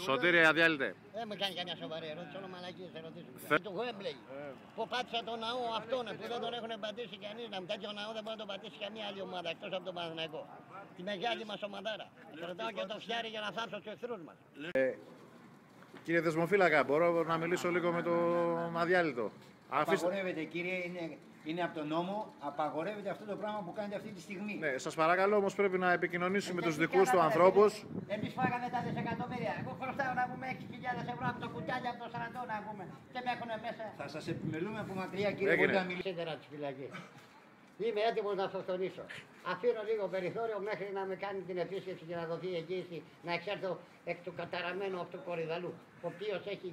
Σωτήρη, αδιάλειτε. Δεν με κάνει καμιά σοβαρή ερώτηση, όλο μαλακίες ερωτήσεις. Το Γουέμπλεϊ που πάτησε τον ναό αυτόν που δεν τον έχουν πατήσει κανείς. Να τέτοιο ναό δεν μπορεί να τον πατήσει καμία άλλη ομάδα εκτός από τον Παναθηναϊκό. Τη μεγάλη μας ομαδάρα. Κρατάω και το φτιάρι για να θάψω τους εχθρούς μας. Κύριε Δεσμοφύλακα, μπορώ να μιλήσω λίγο με τον αδιάλειτο? Απαγορεύεται, κύριε, είναι από τον νόμο, απαγορεύεται αυτό το πράγμα που κάνετε αυτή τη στιγμή. Ναι, σας παρακαλώ όμως πρέπει να επικοινωνήσουμε με τους δικούς του ανθρώπους. Εμείς φάγαμε τα δισεκατομμύρια. Εγώ χρωστάω να πούμε 6.000 ευρώ από το κουτάλι από το Σαραντό να πούμε. Και με έχουν μέσα. Θα σας επιμελούμε από μακριά, κύριε, Έγινε. μπορείτε να μιλήσετε. Σίδερα της φυλακής. Είμαι έτοιμος να αυτοκτονήσω. Αφήνω λίγο περιθώριο μέχρι να με κάνει την επίσκεψη και να δοθεί εγγύηση να εξέλθω εκ του καταραμένου αυτού κορυδαλού. Ο οποίος έχει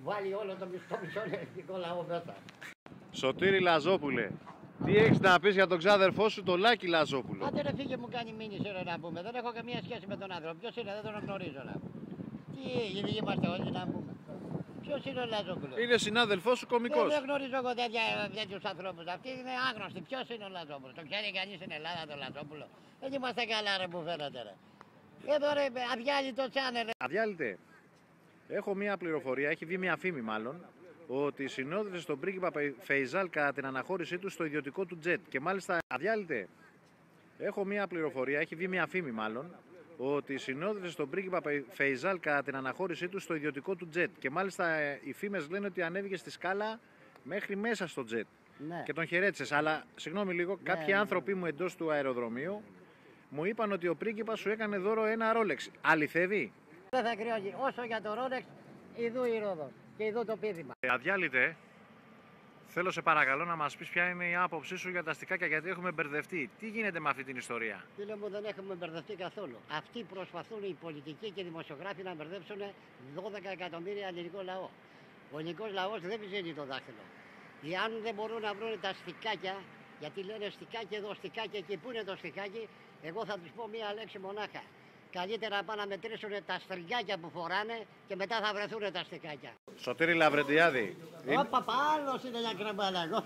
βάλει όλο το μισό ελληνικό λαό μέσα. Σωτήρη Λαζόπουλε, τι έχεις να πεις για τον ξάδερφό σου, τον Λάκη Λαζόπουλο? Άντε ρε φύγε μου κάνει μήνυση ρε να πούμε. Δεν έχω καμία σχέση με τον άνθρωπο. Ποιος είναι, δεν τον γνωρίζω να πούμε. Τι είμαστε όλοι να πούμε. Ποιος είναι ο Λαζόπουλος? Είναι συνάδελφός σου, κωμικός. Δεν γνωρίζω εγώ τέτοιους ανθρώπους. Αυτοί είναι άγνωστοι. Ποιος είναι ο Λαζόπουλος? Το ξέρει κανείς στην Ελλάδα τον Λαζόπουλο? Δεν είμαστε καλά ρε που φαίνεται ρε. Εδώ ρε αδιάλειτο τσάνελ. Αδιάλειτε, έχω μία πληροφορία, έχει βγει μία φήμη μάλλον, ότι συνόδευσε τον πρίγκιπα Φεϊζάλ κατά την αναχώρησή του στο ιδιωτικό του τζετ. Και μάλιστα, αδιάλειτε, έχω μία πληροφορία, έχει βγει μία φήμη μάλλον, ότι συνόδευσε τον πρίγκιπα Φεϊζάλ κατά την αναχώρησή του στο ιδιωτικό του τζετ. Και μάλιστα οι φήμες λένε ότι ανέβηκε στη σκάλα μέχρι μέσα στο τζετ. Ναι. Και τον χαιρέτησες. Αλλά, συγγνώμη λίγο, κάποιοι άνθρωποι μου εντός του αεροδρομίου μου είπαν ότι ο πρίγκιπας σου έκανε δώρο ένα ρόλεξ. Αληθεύει? Δεν θα κρυώσει. Όσο για το Ρόλεξ, ειδού η Ρόδος και ειδού το πίδημα. Αδιάλειτε, θέλω σε παρακαλώ να μας πεις ποια είναι η άποψή σου για τα αστικάκια, γιατί έχουμε μπερδευτεί. Τι γίνεται με αυτή την ιστορία? Φίλε μου, δεν έχουμε μπερδευτεί καθόλου. Αυτοί προσπαθούν οι πολιτικοί και οι δημοσιογράφοι να μπερδέψουν 12 εκατομμύρια ελληνικό λαό. Ο ελληνικός λαός δεν βυζένει το δάχτυλο. Εάν δεν μπορούν να βρουν τα στικάκια, γιατί λένε στικάκι εδώ, στικάκι εκεί, πού είναι το στικάκι, εγώ θα τους πω μία λέξη μονάχα. Καλύτερα να πάνε να μετρήσουν τα στριγκάκια που φοράνε και μετά θα βρεθούν τα στικάκια. Σωτήρη Λαβρεντιάδη. Ωπα, άλλος είναι για κρεμπάλα εγώ.